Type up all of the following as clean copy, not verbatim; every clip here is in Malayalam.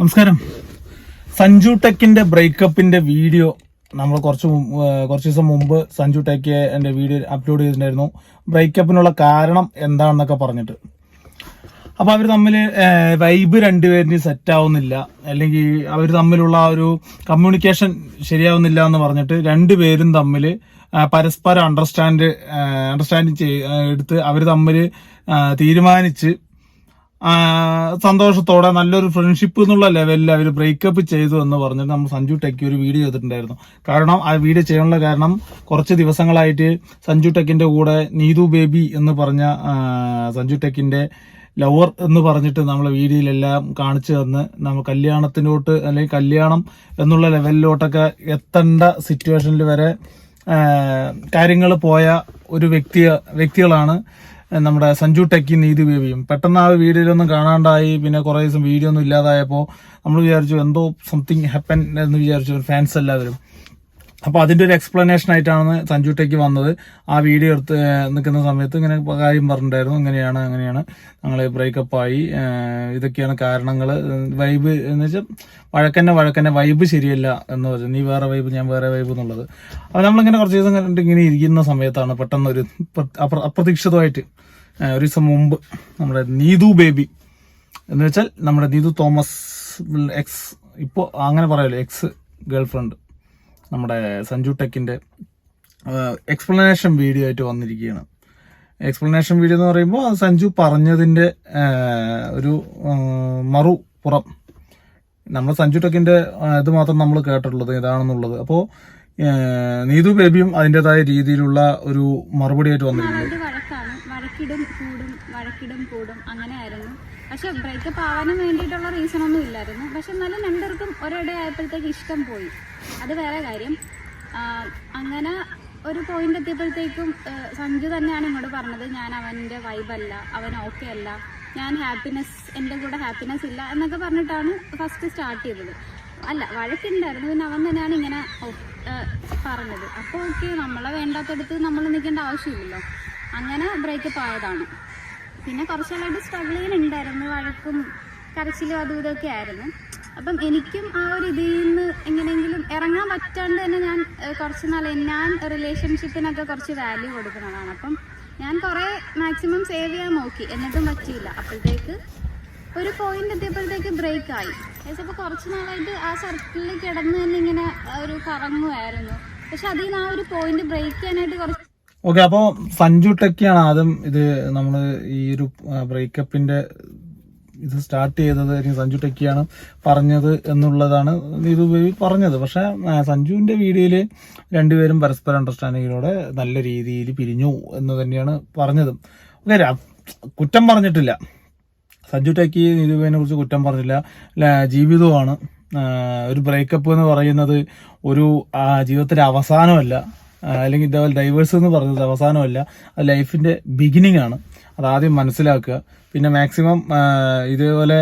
നമസ്കാരം. സഞ്ജു ടെക്കിന്റെ ബ്രേക്കപ്പിന്റെ വീഡിയോ നമ്മൾ കുറച്ച് ദിവസം മുമ്പ് സഞ്ജു ടെക്ക് എന്റെ വീഡിയോ അപ്ലോഡ് ചെയ്തിട്ടുണ്ടായിരുന്നു. ബ്രേക്കപ്പിനുള്ള കാരണം എന്താണെന്നൊക്കെ പറഞ്ഞിട്ട്. അപ്പൊ അവർ തമ്മിൽ വൈബ് രണ്ടുപേരിന് സെറ്റ് ആവുന്നില്ല, അല്ലെങ്കിൽ അവർ തമ്മിലുള്ള ആ ഒരു കമ്മ്യൂണിക്കേഷൻ ശരിയാവുന്നില്ല എന്ന് പറഞ്ഞിട്ട് രണ്ടുപേരും തമ്മിൽ പരസ്പരം അണ്ടർസ്റ്റാൻഡിങ് എടുത്ത് അവർ തമ്മിൽ തീരുമാനിച്ച് സന്തോഷത്തോടെ നല്ലൊരു ഫ്രണ്ട്ഷിപ്പ് എന്നുള്ള ലെവലിൽ അവർ ബ്രേക്കപ്പ് ചെയ്തു എന്ന് പറഞ്ഞിട്ട് നമ്മൾ സഞ്ജു ടെക്കി ഒരു വീഡിയോ ചെയ്തിട്ടുണ്ടായിരുന്നു. കാരണം ആ വീഡിയോ ചെയ്യാനുള്ള കാരണം കുറച്ച് ദിവസങ്ങളായിട്ട് സഞ്ജു ടെക്കിന്റെ കൂടെ നീതു ബേബി എന്ന് പറഞ്ഞ സഞ്ജു ടെക്കിന്റെ ലവർ എന്ന് പറഞ്ഞിട്ട് നമ്മളെ വീഡിയോയിലെല്ലാം കാണിച്ചു തന്ന് നമ്മൾ കല്യാണത്തിലോട്ട് അല്ലെങ്കിൽ കല്യാണം എന്നുള്ള ലെവലിലോട്ടൊക്കെ എത്തേണ്ട സിറ്റുവേഷനിൽ വരെ കാര്യങ്ങൾ പോയ ഒരു വ്യക്തികളാണ് നമ്മുടെ സഞ്ജു ടെക്കി നീതി ബേബിയും. പെട്ടെന്ന് ആ വീഡിയോയിലൊന്നും കാണാണ്ടായി. പിന്നെ കുറെ ദിവസം വീഡിയോ ഒന്നും ഇല്ലാതായപ്പോൾ നമ്മൾ വിചാരിച്ചു എന്തോ സംതിങ് ഹാപ്പൻ എന്ന് വിചാരിച്ചു ഫാൻസ് എല്ലാവരും. അപ്പൊ അതിന്റെ ഒരു എക്സ്പ്ലനേഷൻ ആയിട്ടാണ് സഞ്ജു ടെക്കി വന്നത്. ആ വീഡിയോ എടുത്ത് നിൽക്കുന്ന സമയത്ത് ഇങ്ങനെ കാര്യം പറഞ്ഞിട്ടുണ്ടായിരുന്നു, അങ്ങനെയാണ് ഞങ്ങൾ ബ്രേക്കപ്പ് ആയി, ഇതൊക്കെയാണ് കാരണങ്ങൾ, വൈബ് എന്ന് വെച്ചാൽ വഴക്കന്നെ വൈബ് ശരിയല്ല എന്ന് പറഞ്ഞു. നീ വേറെ വൈബ് ഞാൻ വേറെ വൈബ് എന്നുള്ളത്. അപ്പൊ നമ്മളിങ്ങനെ കുറച്ച് ദിവസം കണ്ടിട്ട് ഇങ്ങനെ ഇരിക്കുന്ന സമയത്താണ് പെട്ടെന്ന് ഒരു അപ്രതീക്ഷിതമായിട്ട് ഒരു ദിവസം മുമ്പ് നമ്മുടെ നീതു ബേബി എന്ന് വെച്ചാൽ നമ്മുടെ നീതു തോമസ് എക്സ്, ഇപ്പോ അങ്ങനെ പറയാലോ, എക്സ് ഗേൾഫ്രണ്ട്, നമ്മുടെ സഞ്ജു ടെക്കിന്റെ എക്സ്പ്ലനേഷൻ വീഡിയോ ആയിട്ട് വന്നിരിക്കുകയാണ്. എക്സ്പ്ലനേഷൻ വീഡിയോ എന്ന് പറയുമ്പോൾ സഞ്ജു പറഞ്ഞതിന്റെ ഒരു മറുപുറം, നമ്മൾ സഞ്ജു ടെക്കിന്റെ ഇത് മാത്രം നമ്മൾ കേട്ടിട്ടുള്ളത് ഇതാണെന്നുള്ളത്. അപ്പോൾ നീതു ബേബിയും അതിൻ്റെതായ രീതിയിലുള്ള ഒരു മറുപടി ആയിട്ട് വന്നിരിക്കുന്നത്. വഴക്കിടും കൂടും അങ്ങനെയായിരുന്നു. പക്ഷെ ബ്രേക്കപ്പ് ആവാനും വേണ്ടിയിട്ടുള്ള റീസൺ ഒന്നും ഇല്ലായിരുന്നു. പക്ഷെ എന്നാലും രണ്ടുപേർക്കും ഒരിടെ ആയപ്പോഴത്തേക്ക് ഇഷ്ടം പോയി, അത് വേറെ കാര്യം. അങ്ങനെ ഒരു പോയിന്റ് എത്തിയപ്പോഴത്തേക്കും സഞ്ജു തന്നെയാണ് ഇങ്ങോട്ട് പറഞ്ഞത്, ഞാൻ അവൻ്റെ വൈബല്ല, അവൻ ഓക്കെ അല്ല, ഞാൻ എൻ്റെ കൂടെ ഹാപ്പിനെസ് ഇല്ല എന്നൊക്കെ പറഞ്ഞിട്ടാണ് ഫസ്റ്റ് സ്റ്റാർട്ട് ചെയ്തത്. അല്ല, വഴക്കുണ്ടായിരുന്നു. പിന്നെ അവൻ തന്നെയാണ് ഇങ്ങനെ പറഞ്ഞത്. അപ്പോൾ ഓക്കെ, നമ്മളെ വേണ്ടാത്തടുത്ത് നമ്മൾ നിൽക്കേണ്ട ആവശ്യമില്ലല്ലോ. അങ്ങനെ ബ്രേക്കപ്പ് ആയതാണ്. പിന്നെ കുറച്ചാളായിട്ട് സ്ട്രഗിൾ ചെയ്യുന്നുണ്ടായിരുന്നു, വഴക്കും കരച്ചിലും അതും ഇതൊക്കെ ആയിരുന്നു. അപ്പം എനിക്കും ആ ഒരു ഇതിൽ നിന്ന് എങ്ങനെയെങ്കിലും ഇറങ്ങാൻ പറ്റാണ്ട് തന്നെ ഞാൻ കുറച്ച് ഞാൻ റിലേഷൻഷിപ്പിനൊക്കെ കുറച്ച് വാല്യൂ കൊടുക്കുന്നതാണ്. അപ്പം ഞാൻ കുറേ മാക്സിമം സേവ് ചെയ്യാൻ നോക്കി, എന്നിട്ടും പറ്റിയില്ല. അപ്പോഴത്തേക്ക് ഒരു പോയിന്റ് എത്തിയപ്പോഴത്തേക്ക് ബ്രേക്ക് ആയി. അപ്പോൾ കുറച്ച് നാളായിട്ട് ആ സർക്കിളിൽ കിടന്ന് തന്നെ ഇങ്ങനെ ഒരു കറങ്ങുമായിരുന്നു. പക്ഷെ അതിൽ നിന്ന് ആ ഒരു പോയിന്റ് ബ്രേക്ക് ചെയ്യാനായിട്ട് കുറച്ച് ഓക്കെ. അപ്പോൾ സഞ്ജു ടെക്കിയാണ് ആദ്യം ഇത് നമ്മൾ ഈ ഒരു ബ്രേക്കപ്പിന്റെ ഇത് സ്റ്റാർട്ട് ചെയ്തത്, അല്ലെങ്കിൽ സഞ്ജു ടെക്കിയാണ് പറഞ്ഞത് എന്നുള്ളതാണ് നീതു ബേബി പറഞ്ഞത്. പക്ഷെ സഞ്ജുവിന്റെ വീഡിയോയില് രണ്ടുപേരും പരസ്പര അണ്ടർസ്റ്റാൻഡിങ്ങിലൂടെ നല്ല രീതിയിൽ പിരിഞ്ഞു എന്ന് തന്നെയാണ് പറഞ്ഞത്. ഓക്കെ, കുറ്റം പറഞ്ഞിട്ടില്ല സഞ്ജു ടെക്കി നീതു ബേബിനെ കുറിച്ച് കുറ്റം പറഞ്ഞില്ല. ജീവിതമാണ് ഒരു ബ്രേക്കപ്പ് എന്ന് പറയുന്നത് ഒരു ജീവിതത്തിന്റെ അവസാനമല്ല, അല്ലെങ്കിൽ ഇതേപോലെ ഡൈവേഴ്സ് എന്ന് പറയുന്നത് അവസാനമല്ല, അത് ലൈഫിന്റെ ബിഗിനിങ് ആണ്. അതാദ്യം മനസ്സിലാക്കുക. പിന്നെ മാക്സിമം ഇതേപോലെ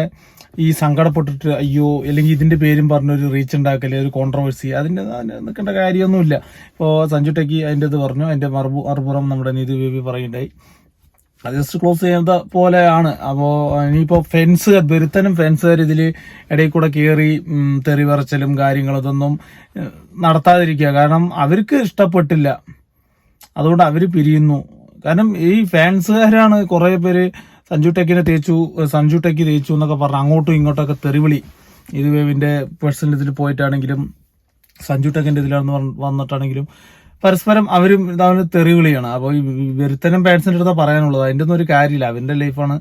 ഈ സങ്കടപ്പെട്ടിട്ട് അയ്യോ അല്ലെങ്കിൽ ഇതിന്റെ പേരും പറഞ്ഞൊരു റീച്ച് ഉണ്ടാക്കല്, ഒരു കോൺട്രവേഴ്സി, അതിന്റെ നിൽക്കേണ്ട കാര്യമൊന്നുമില്ല. ഇപ്പോൾ സഞ്ജു ടെക്കി അതിൻ്റെ ഇത് പറഞ്ഞു, അതിന്റെ മറുപുറം നമ്മുടെ നീതു ബേബി പറയുണ്ടായി. അത് ജസ്റ്റ് ക്ലോസ് ചെയ്യുന്ന പോലെയാണ്. അപ്പോൾ ഇനിയിപ്പോൾ വെറുത്തനും ഫ്രണ്ട്സുകാർ ഇതിൽ ഇടയിൽ കൂടെ കയറി തെറി പറച്ചിലും കാര്യങ്ങളും ഇതൊന്നും നടത്താതിരിക്കുക. കാരണം അവർക്ക് ഇഷ്ടപ്പെട്ടില്ല, അതുകൊണ്ട് അവർ പിരിയുന്നു. കാരണം ഈ ഫാൻസുകാരാണ് കുറെ പേര് സഞ്ജു ടെക്കി തേച്ചു എന്നൊക്കെ പറഞ്ഞ് അങ്ങോട്ടും ഇങ്ങോട്ടൊക്കെ തെറിവിളി, ഇത് വേവിന്റെ പേഴ്സണൽ ഇതിൽ പോയിട്ടാണെങ്കിലും സഞ്ജു ടെക്കിന്റെ ഇതിലാണെന്ന് വന്നിട്ടാണെങ്കിലും പരസ്പരം അവരും തെറിവിളിയാണ്. അപ്പോൾ ഈ വെറുത്തനും ഫാൻസിന്റെ അടുത്ത് പറയാനുള്ളത് അതിന്റെ ഒന്നും ഒരു കാര്യമില്ല. അവരുടെ ലൈഫാണ്,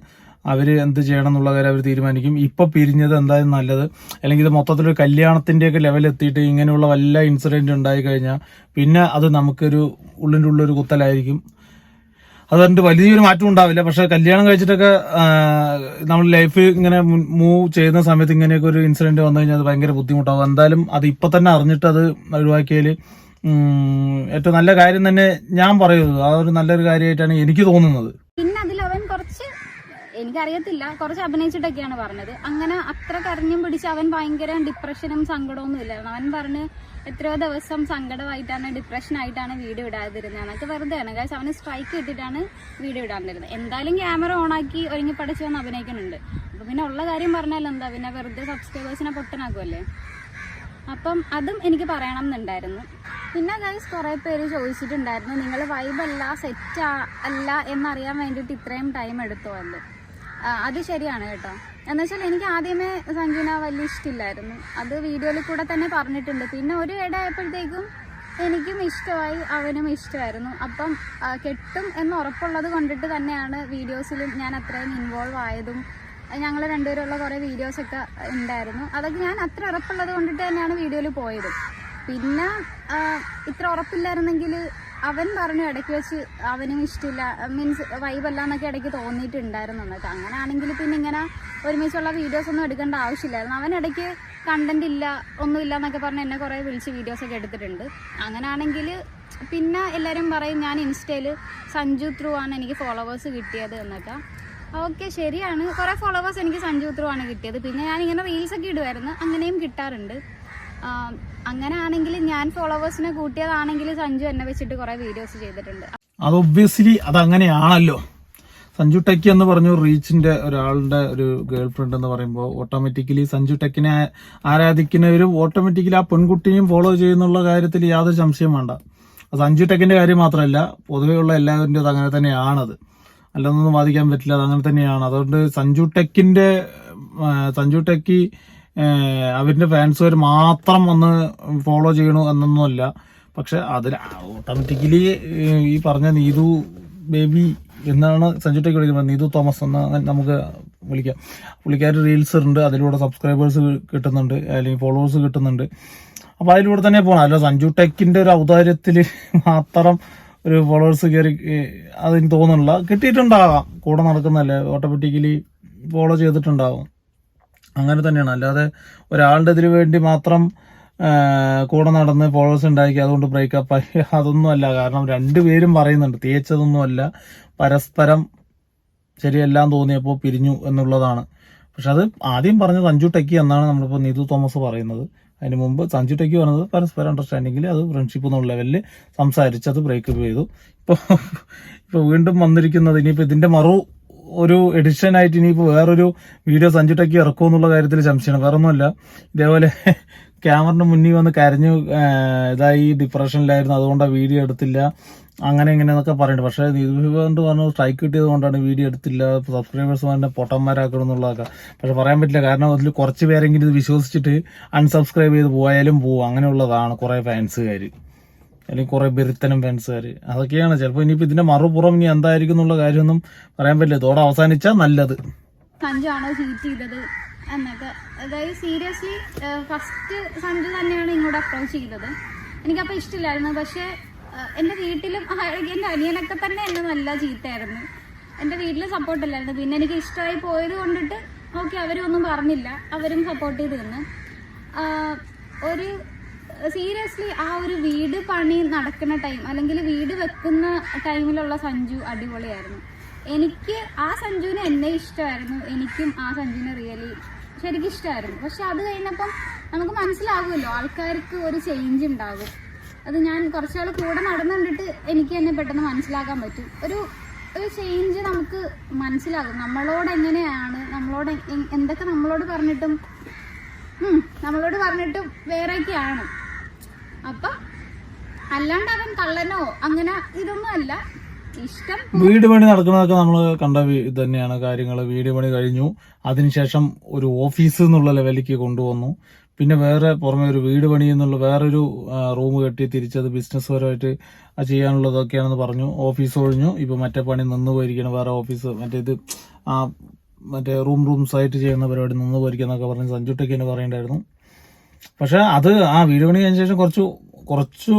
അവര് എന്ത് ചെയ്യണം എന്നുള്ള കാര്യം അവർ തീരുമാനിക്കും. ഇപ്പൊ പിരിഞ്ഞത് എന്തായാലും നല്ലത്. അല്ലെങ്കിൽ ഇത് മൊത്തത്തിലൊരു കല്യാണത്തിന്റെയൊക്കെ ലെവൽ എത്തിയിട്ട് ഇങ്ങനെയുള്ള വല്ല ഇൻസിഡന്റ് ഉണ്ടായി കഴിഞ്ഞാൽ പിന്നെ അത് നമുക്കൊരു ഉള്ളിൻ്റെ ഉള്ളൊരു കുത്തലായിരിക്കും. അതുകൊണ്ട് വലിയൊരു മാറ്റം ഉണ്ടാവില്ല. പക്ഷെ കല്യാണം കഴിച്ചിട്ടൊക്കെ നമ്മൾ ലൈഫ് ഇങ്ങനെ മൂവ് ചെയ്യുന്ന സമയത്ത് ഇങ്ങനെയൊക്കെ ഒരു ഇൻസിഡന്റ് വന്നു കഴിഞ്ഞാൽ അത് ഭയങ്കര ബുദ്ധിമുട്ടാവും. എന്തായാലും അത് ഇപ്പൊ തന്നെ അറിഞ്ഞിട്ട് അത് ഒഴിവാക്കിയാൽ ഏറ്റവും നല്ല കാര്യം തന്നെ ഞാൻ പറയുന്നത്. ആ ഒരു നല്ലൊരു കാര്യമായിട്ടാണ് എനിക്ക് തോന്നുന്നത്. പിന്നെ അതിൽ അവൻ കുറച്ച് എനിക്കറിയത്തില്ല, കുറച്ച് അഭിനയിച്ചിട്ടൊക്കെയാണ് പറഞ്ഞത്. അങ്ങനെ അത്ര കരഞ്ഞും പിടിച്ച് അവൻ ഭയങ്കര ഡിപ്രഷനും സങ്കടമൊന്നും ഇല്ലായിരുന്നു. അവൻ പറഞ്ഞ് എത്രയോ ദിവസം സങ്കടമായിട്ടാണ്, ഡിപ്രഷനായിട്ടാണ് വീഡിയോ ഇടാതിരുന്നത് എന്നൊക്കെ വെറുതെയാണ്. കാശ് അവന് സ്ട്രൈക്ക് ഇട്ടിട്ടാണ് വീഡിയോ ഇടാതിരുന്നത്. എന്തായാലും ക്യാമറ ഓണാക്കി ഒരുങ്ങി പഠിച്ച് വന്ന് അഭിനയിക്കുന്നുണ്ട്. അപ്പൊ പിന്നെ ഉള്ള കാര്യം പറഞ്ഞാൽ എന്താ, പിന്നെ വെറുതെ സബ്സ്ക്രൈബേഴ്സിനെ പൊട്ടനാക്കുമല്ലേ. അപ്പം അതും എനിക്ക് പറയണം എന്നുണ്ടായിരുന്നു. പിന്നെ ഗൈസ് കുറേ പേര് ചോദിച്ചിട്ടുണ്ടായിരുന്നു, നിങ്ങൾ വൈബല്ല, സെറ്റ് അല്ല എന്നറിയാൻ വേണ്ടിയിട്ട് ഇത്രയും ടൈം എടുത്തോ എന്ന്. അത് ശരിയാണ് കേട്ടോ. എന്നുവെച്ചാൽ എനിക്ക് ആദ്യമേ സഞ്ജുവിനെ വലിയ ഇഷ്ടമില്ലായിരുന്നു. അത് വീഡിയോയിൽ കൂടെ തന്നെ പറഞ്ഞിട്ടുണ്ട്. പിന്നെ ഒരു ഇടയായപ്പോഴത്തേക്കും എനിക്കും ഇഷ്ടമായി, അവനും ഇഷ്ടമായിരുന്നു. അപ്പം കെട്ടും എന്ന് ഉറപ്പുള്ളത് കൊണ്ടിട്ട് തന്നെയാണ് വീഡിയോസിലും ഞാൻ അത്രയും ഇൻവോൾവ് ആയതും. ഞങ്ങൾ രണ്ടുപേരുള്ള കുറേ വീഡിയോസൊക്കെ ഉണ്ടായിരുന്നു. അതൊക്കെ ഞാൻ അത്ര ഉറപ്പുള്ളത് കൊണ്ടിട്ട് തന്നെയാണ് വീഡിയോയിൽ പോയത്. പിന്നെ ഇത്ര ഉറപ്പില്ലായിരുന്നെങ്കിൽ അവൻ പറഞ്ഞു ഇടയ്ക്ക് വെച്ച് അവനും ഇഷ്ടമില്ല, മീൻസ് വൈബല്ല എന്നൊക്കെ ഇടയ്ക്ക് തോന്നിയിട്ടുണ്ടായിരുന്നു എന്നൊക്കെ. അങ്ങനെയാണെങ്കിൽ പിന്നെ ഇങ്ങനെ ഒരുമിച്ചുള്ള വീഡിയോസ് ഒന്നും എടുക്കേണ്ട ആവശ്യമില്ലായിരുന്നു. അവൻ ഇടയ്ക്ക് കണ്ടന്റ് ഇല്ല, ഒന്നുമില്ല എന്നൊക്കെ പറഞ്ഞ് എന്നെ കുറേ വിളിച്ച് വീഡിയോസൊക്കെ എടുത്തിട്ടുണ്ട്. അങ്ങനെയാണെങ്കിൽ പിന്നെ എല്ലാവരും പറയും ഞാൻ ഇൻസ്റ്റയിൽ സഞ്ജു ത്രൂ ആണ് എനിക്ക് ഫോളോവേഴ്സ് കിട്ടിയത് എന്നൊക്കെ. ഓക്കെ, ശരിയാണ്, കുറേ ഫോളോവേഴ്സ് എനിക്ക് സഞ്ജു ത്രൂ ആണ് കിട്ടിയത്. പിന്നെ ഞാനിങ്ങനെ റീൽസൊക്കെ ഇടുമായിരുന്നു, അങ്ങനെയും കിട്ടാറുണ്ട്. അങ്ങനെ ആണെങ്കിൽ ഞാൻ ഫോളോവേഴ്സിനെ കൂട്ടിയതാണെങ്കിൽ സഞ്ജു എന്നെ വെച്ചിട്ട് കുറേ വീഡിയോസ് ചെയ്തിട്ടുണ്ട്. അത് ഒബ്വിയസ്ലി അതങ്ങനെയാണല്ലോ. സഞ്ജു ടെക്കി എന്ന് പറഞ്ഞു റീച്ചിന്റെ ഒരാളുടെ ഒരു ഗേൾ ഫ്രണ്ട് എന്ന് പറയുമ്പോൾ ഓട്ടോമാറ്റിക്കലി സഞ്ജു ടെക്കിനെ ആരാധിക്കുന്നവരും ഓട്ടോമാറ്റിക്കലി ആ പെൺകുട്ടിയും ഫോളോ ചെയ്യുന്നുള്ള കാര്യത്തിൽ യാതൊരു സംശയം വേണ്ട. സഞ്ജു ടെക്കിന്റെ കാര്യം മാത്രമല്ല, പൊതുവെയുള്ള എല്ലാവരുടെയും അങ്ങനെ തന്നെയാണത്. അല്ലെന്നൊന്നും വാദിക്കാൻ പറ്റില്ല, അത് അങ്ങനെ തന്നെയാണ്. അതുകൊണ്ട് സഞ്ജു ടെക്കി അവരുടെ ഫാൻസുകാർ മാത്രം ഒന്ന് ഫോളോ ചെയ്യണു എന്നൊന്നുമല്ല. പക്ഷെ അതിൽ ഓട്ടോമാറ്റിക്കലി ഈ പറഞ്ഞ നീതു ബേബി എന്നാണ് സഞ്ജു ടെക്കി വിളിക്കുന്നത്, നീതു തോമസ് എന്ന് നമുക്ക് വിളിക്കാം. പുള്ളിക്കാർ റീൽസ് ഉണ്ട്, അതിലൂടെ സബ്സ്ക്രൈബേഴ്സ് കിട്ടുന്നുണ്ട്, അല്ലെങ്കിൽ ഫോളോവേഴ്സ് കിട്ടുന്നുണ്ട്. അപ്പൊ അതിലൂടെ തന്നെ പോകണം. അല്ല സഞ്ജു ടെക്കിന്റെ ഒരു ഔദാര്യത്തിൽ മാത്രം ഒരു ഫോളോവേഴ്സ് കയറി അതിന് തോന്നുന്നില്ല. കിട്ടിയിട്ടുണ്ടാകാം, കൂടെ നടക്കുന്നതല്ലേ, ഓട്ടോമാറ്റിക്കലി ഫോളോ ചെയ്തിട്ടുണ്ടാകും. അങ്ങനെ തന്നെയാണ്. അല്ലാതെ ഒരാളുടെ ഇതിനു വേണ്ടി മാത്രം കൂടെ നടന്ന് ഫോളോവേഴ്സ് ഉണ്ടാക്കി അതുകൊണ്ട് ബ്രേക്കപ്പ് ആയി അതൊന്നുമല്ല. കാരണം രണ്ടുപേരും പറയുന്നുണ്ട്, തേച്ചതൊന്നുമല്ല, പരസ്പരം ശരിയെല്ലാം തോന്നിയപ്പോൾ പിരിഞ്ഞു എന്നുള്ളതാണ്. പക്ഷെ അത് ആദ്യം പറഞ്ഞത് സഞ്ജു ടെക്കി എന്നാണ് നമ്മളിപ്പോൾ നീതു തോമസ് പറയുന്നത്. അതിന് മുമ്പ് സഞ്ജു ടെക്കി പറഞ്ഞത് പരസ്പരം അണ്ടർസ്റ്റാൻഡിങ്ങിൽ അത് ഫ്രണ്ട്ഷിപ്പ് എന്നുള്ള ലെവലിൽ സംസാരിച്ചത് ബ്രേക്കപ്പ് ചെയ്തു. ഇപ്പോൾ വീണ്ടും വന്നിരിക്കുന്നത് ഇനിയിപ്പോൾ ഇതിന്റെ ഒരു എഡിഷൻ ആയിട്ട് ഇനിയിപ്പോൾ വേറൊരു വീഡിയോ സഞ്ജു ടെക്കി ഇറക്കും എന്നുള്ള കാര്യത്തിൽ സംശയമാണ്. വേറെ ഒന്നുമല്ല, ഇതേപോലെ ക്യാമറിന്റെ മുന്നിൽ വന്ന് കരഞ്ഞു ഇതായി ഡിപ്രഷനിലായിരുന്നു, അതുകൊണ്ട് വീഡിയോ എടുത്തില്ല, അങ്ങനെ ഇങ്ങനെ എന്നൊക്കെ പറയുന്നുണ്ട്. പക്ഷേ നീതുകൊണ്ട് പറഞ്ഞു സ്ട്രൈക്ക് കിട്ടിയത് കൊണ്ടാണ് വീഡിയോ എടുത്തില്ല, സബ്സ്ക്രൈബേഴ്സ് തന്നെ പൊട്ടന്മാരാക്കണം എന്നുള്ളതൊക്കെ. പക്ഷെ പറയാൻ പറ്റില്ല, കാരണം അതിൽ കുറച്ച് പേരെങ്കിലും ഇത് വിശ്വസിച്ചിട്ട് അൺസബ്സ്ക്രൈബ് ചെയ്ത് പോയാലും പോവും. അങ്ങനെയുള്ളതാണ് കുറെ ഫാൻസുകാർ, അല്ലെങ്കിൽ കുറെ ബെരുത്തനം ഫാൻസുകാർ. അതൊക്കെയാണ്. ചിലപ്പോൾ ഇനിയിപ്പോൾ ഇതിന്റെ മറുപുറം ഇനി എന്തായിരിക്കും എന്നുള്ള കാര്യമൊന്നും പറയാൻ പറ്റില്ല. ഇതോടെ അവസാനിച്ചാൽ നല്ലത്. സഞ്ജു ആണോ ചീറ്റ് ചെയ്തത് എന്നൊക്കെ, അതായത് സീരിയസ്ലി ഫസ്റ്റ് സഞ്ജു തന്നെയാണ് ഇങ്ങോട്ട് അപ്രോച്ച് ചെയ്തത്. എനിക്കപ്പോൾ ഇഷ്ടമില്ലായിരുന്നു. പക്ഷേ എൻ്റെ വീട്ടിലും എൻ്റെ അനിയനൊക്കെ തന്നെ എന്നെ നല്ല ചീത്തയായിരുന്നു. എൻ്റെ വീട്ടിൽ സപ്പോർട്ടില്ലായിരുന്നു. പിന്നെ എനിക്ക് ഇഷ്ടമായി പോയത് കൊണ്ടിട്ട് ഓക്കെ, അവരും ഒന്നും പറഞ്ഞില്ല, അവരും സപ്പോർട്ട് ചെയ്ത് നിന്ന്. ഒരു സീരിയസ്ലി ആ ഒരു വീട് പണി നടക്കുന്ന ടൈം, അല്ലെങ്കിൽ വീട് വെക്കുന്ന ടൈമിലുള്ള സഞ്ജു അടിപൊളിയായിരുന്നു. എനിക്ക് ആ സഞ്ജുവിന് എന്നെ ഇഷ്ടമായിരുന്നു, എനിക്കും ആ സഞ്ജുവിനെ റിയലി ശരിക്കും ഇഷ്ടമായിരുന്നു. പക്ഷെ അത് കഴിഞ്ഞപ്പം നമുക്ക് മനസ്സിലാകുമല്ലോ, ആൾക്കാർക്ക് ഒരു ചേഞ്ച് ഉണ്ടാകും. അത് ഞാൻ കുറച്ചാൾ കൂടെ നടന്നുകൊണ്ടിട്ട് എനിക്ക് തന്നെ പെട്ടെന്ന് മനസ്സിലാക്കാൻ പറ്റും. ഒരു ചേഞ്ച് നമുക്ക് മനസ്സിലാകും. നമ്മളോട് എങ്ങനെയാണ്, നമ്മളോട് എന്തൊക്കെ നമ്മളോട് പറഞ്ഞിട്ടും വേറെയൊക്കെയാണ്. അപ്പം അല്ലാണ്ട് അവൻ കള്ളനോ അങ്ങനെ ഇതൊന്നും അല്ല. ഇഷ്ടം വീട് പണി നടക്കുന്നതൊക്കെ നമ്മൾ കണ്ട ഇത് തന്നെയാണ് കാര്യങ്ങൾ. വീട് പണി കഴിഞ്ഞു, അതിനുശേഷം ഒരു ഓഫീസ് എന്നുള്ള ലെവലിലേക്ക് കൊണ്ടുവന്നു. പിന്നെ വേറെ പുറമെ ഒരു വീട് പണി എന്നുള്ള വേറൊരു റൂം കെട്ടി തിരിച്ചത് ബിസിനസ് പരമായിട്ട് ചെയ്യാനുള്ളതൊക്കെയാണെന്ന് പറഞ്ഞു. ഓഫീസ് ഒഴിഞ്ഞു, ഇപ്പൊ മറ്റേ പണി നിന്ന് പോയിരിക്കണം, വേറെ ഓഫീസ് മറ്റേ റൂംസ് ആയിട്ട് ചെയ്യുന്ന പരിപാടി നിന്ന് പോയിരിക്കുന്നൊക്കെ പറഞ്ഞ് സഞ്ജു ടെക്കി തന്നെ പറയണ്ടായിരുന്നു. പക്ഷെ അത് ആ വീട് പണി കഴിഞ്ഞ ശേഷം കുറച്ചു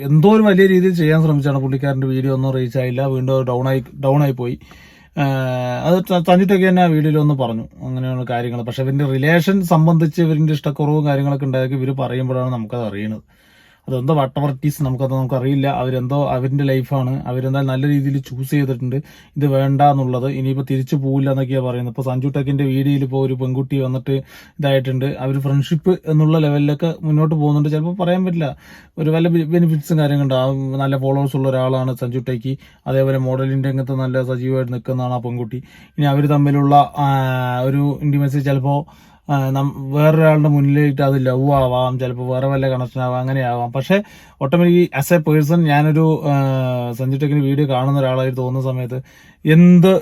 എന്തോ ഒരു വലിയ രീതിയിൽ ചെയ്യാൻ ശ്രമിച്ചാണ്. പുള്ളിക്കാരന്റെ വീഡിയോ ഒന്നും റീച്ച് ആയില്ല, വീണ്ടും ഡൗൺ ആയി പോയി. അത് സഞ്ജു ടെക്കി തന്നെ ആ വീഡിയോയിൽ ഒന്ന് പറഞ്ഞു അങ്ങനെയുള്ള കാര്യങ്ങൾ. പക്ഷെ ഇവരുടെ റിലേഷൻ സംബന്ധിച്ച് ഇവരുടെ ഇഷ്ടക്കുറവും കാര്യങ്ങളൊക്കെ ഉണ്ടാക്കി ഇവർ പറയുമ്പോഴാണ് നമുക്കത് അറിയുന്നത്. അതെന്തോ വട്ടവർട്ടീസ് നമുക്കറിയില്ല. അവരെന്തോ അവരുടെ ലൈഫാണ്, അവരെന്തായാലും നല്ല രീതിയിൽ ചൂസ് ചെയ്തിട്ടുണ്ട് ഇത് വേണ്ട എന്നുള്ളത്. ഇനിയിപ്പോൾ തിരിച്ചു പോകില്ല എന്നൊക്കെയാണ് പറയുന്നത്. ഇപ്പോൾ സഞ്ജു ടെക്കിന്റെ വീഡിയോയിൽ ഇപ്പോൾ ഒരു പെൺകുട്ടി വന്നിട്ട് ഇതായിട്ടുണ്ട്. അവർ ഫ്രണ്ട്ഷിപ്പ് എന്നുള്ള ലെവലിലൊക്കെ മുന്നോട്ട് പോകുന്നുണ്ട്. ചിലപ്പോൾ പറയാൻ പറ്റില്ല, ഒരു വല്ല ബെനിഫിറ്റ്സും കാര്യങ്ങളുണ്ടാവും. നല്ല ഫോളോവേഴ്സ് ഉള്ള ഒരാളാണ് സഞ്ജു ടെക്കി. അതേപോലെ മോഡലിംഗ് രംഗത്ത് നല്ല സജീവമായിട്ട് നിൽക്കുന്നതാണ് ആ പെൺകുട്ടി. ഇനി അവർ തമ്മിലുള്ള ഒരു ഇന്റിമസി ചിലപ്പോൾ വേറൊരാളുടെ മുന്നിലേക്ക് അത് ലവ് ആവാം, ചിലപ്പോൾ വേറെ വല്ല കണക്ഷൻ ആവാം, അങ്ങനെ ആവാം. പക്ഷെ ഓട്ടോമാറ്റിക്കലി ആസ് എ പേഴ്സൺ ഞാനൊരു സഞ്ജു ടെക്കിന്റെ വീഡിയോ കാണുന്ന ഒരാളായിട്ട് തോന്നുന്ന സമയത്ത്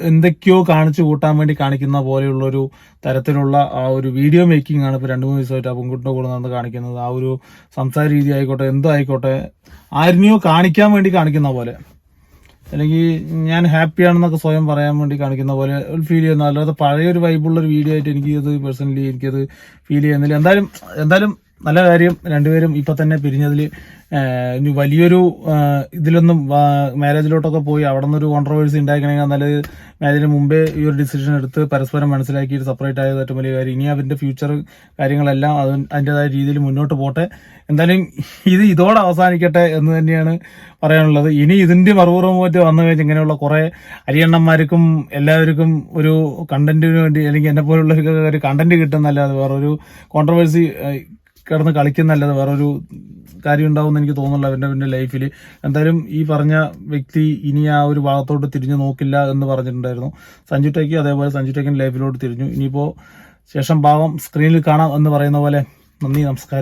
എന്തൊക്കെയോ കാണിച്ചു കൂട്ടാൻ വേണ്ടി കാണിക്കുന്ന പോലെയുള്ള ഒരു തരത്തിലുള്ള ആ ഒരു വീഡിയോ മേക്കിംഗ് ആണ് ഇപ്പോൾ 2-3 ദിവസമായിട്ട് ആ പെൺകുട്ടിയുടെ കൂടെ നിന്ന് കാണിക്കുന്നത്. ആ ഒരു സംസാര രീതി ആയിക്കോട്ടെ, എന്തോ ആയിക്കോട്ടെ, ആരിനെയോ കാണിക്കാൻ വേണ്ടി കാണിക്കുന്ന പോലെ, അല്ലെങ്കിൽ ഞാൻ ഹാപ്പിയാണെന്നൊക്കെ സ്വയം പറയാൻ വേണ്ടി കാണിക്കുന്ന പോലെ ഫീൽ ചെയ്യുന്നു. അല്ലാതെ പഴയൊരു വൈബുള്ളൊരു വീഡിയോ ആയിട്ട് എനിക്കത് പേഴ്സണലി എനിക്കത് ഫീൽ ചെയ്യുന്നില്ല. എന്തായാലും നല്ല കാര്യം, രണ്ടുപേരും ഇപ്പൊ തന്നെ പിരിഞ്ഞതിൽ ഇനി വലിയൊരു ഇതിലൊന്നും മാരേജിലോട്ടൊക്കെ പോയി അവിടെ നിന്നൊരു കോൺട്രവേഴ്സി ഉണ്ടാക്കണമെങ്കിൽ നല്ലത് മാരേജിന് മുമ്പേ ഈ ഒരു ഡിസിഷൻ എടുത്ത് പരസ്പരം മനസ്സിലാക്കിയിട്ട് സെപ്പറേറ്റ് ആയത് ഏറ്റവും വലിയ കാര്യം. ഇനി അവരുടെ ഫ്യൂച്ചർ കാര്യങ്ങളെല്ലാം അതിൻ്റെതായ രീതിയിൽ മുന്നോട്ട് പോട്ടെ. എന്തായാലും ഇതോടെ അവസാനിക്കട്ടെ എന്ന് തന്നെയാണ് പറയാനുള്ളത്. ഇനി ഇതിന്റെ മറുപുറമായിട്ട് വന്നു കഴിഞ്ഞാൽ ഇങ്ങനെയുള്ള കുറെ അരിയണ്ണന്മാർക്കും എല്ലാവർക്കും ഒരു കണ്ടന്റിന് വേണ്ടി, അല്ലെങ്കിൽ എന്നെ പോലുള്ളവർക്ക് ഒരു കണ്ടന്റ് കിട്ടുന്നല്ലാതെ വേറൊരു കോൺട്രവേഴ്സി കിടന്ന് കളിക്കുന്നല്ലാതെ വേറൊരു കാര്യം ഉണ്ടാവുമെന്ന് എനിക്ക് തോന്നുന്നില്ല അവന്റെ ലൈഫിൽ. എന്തായാലും ഈ പറഞ്ഞ വ്യക്തി ഇനി ആ ഒരു ഭാഗത്തോട്ട് തിരിഞ്ഞു നോക്കില്ല എന്ന് പറഞ്ഞിട്ടുണ്ടായിരുന്നു സഞ്ജു ടെക്കി. അതേപോലെ സഞ്ജു ടെക്കിന്റെ ലൈഫിലോട്ട് തിരിഞ്ഞു. ഇനിയിപ്പോ ശേഷം ഭാഗം സ്ക്രീനിൽ കാണാം എന്ന് പറയുന്ന പോലെ. നന്ദി, നമസ്കാരം.